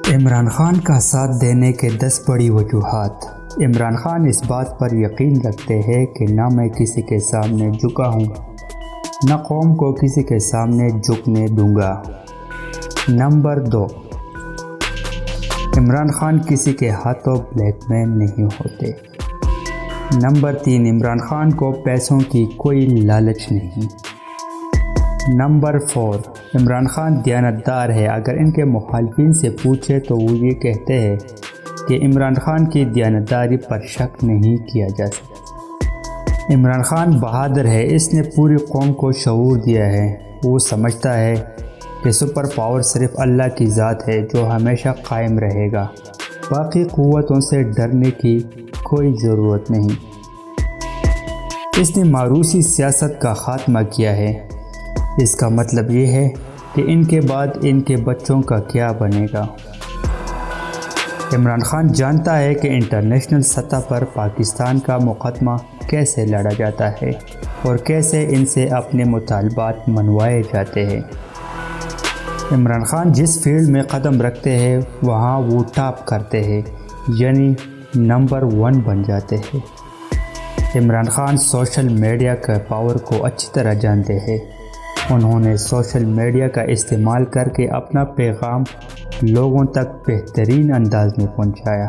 عمران خان کا ساتھ دینے کے 10 بڑی وجوہات۔ عمران خان اس بات پر یقین رکھتے ہیں کہ نہ میں کسی کے سامنے جھکا ہوں، نہ قوم کو کسی کے سامنے جھکنے دوں گا۔ نمبر 2، عمران خان کسی کے ہاتھوں بلیک مین نہیں ہوتے۔ نمبر 3، عمران خان کو پیسوں کی کوئی لالچ نہیں۔ نمبر 4، عمران خان دیانتدار ہے۔ اگر ان کے مخالفین سے پوچھے تو وہ یہ کہتے ہیں کہ عمران خان کی دیانتداری پر شک نہیں کیا جا سکتا۔ عمران خان بہادر ہے، اس نے پوری قوم کو شعور دیا ہے۔ وہ سمجھتا ہے کہ سپر پاور صرف اللہ کی ذات ہے جو ہمیشہ قائم رہے گا، باقی قوتوں سے ڈرنے کی کوئی ضرورت نہیں۔ اس نے موروثی سیاست کا خاتمہ کیا ہے۔ اس کا مطلب یہ ہے کہ ان کے بعد ان کے بچوں کا کیا بنے گا۔ عمران خان جانتا ہے کہ انٹرنیشنل سطح پر پاکستان کا مقدمہ کیسے لڑا جاتا ہے اور کیسے ان سے اپنے مطالبات منوائے جاتے ہیں۔ عمران خان جس فیلڈ میں قدم رکھتے ہیں وہاں وہ ٹاپ کرتے ہیں، یعنی نمبر 1 بن جاتے ہیں۔ عمران خان سوشل میڈیا کے پاور کو اچھی طرح جانتے ہیں۔ انہوں نے سوشل میڈیا کا استعمال کر کے اپنا پیغام لوگوں تک بہترین انداز میں پہنچایا۔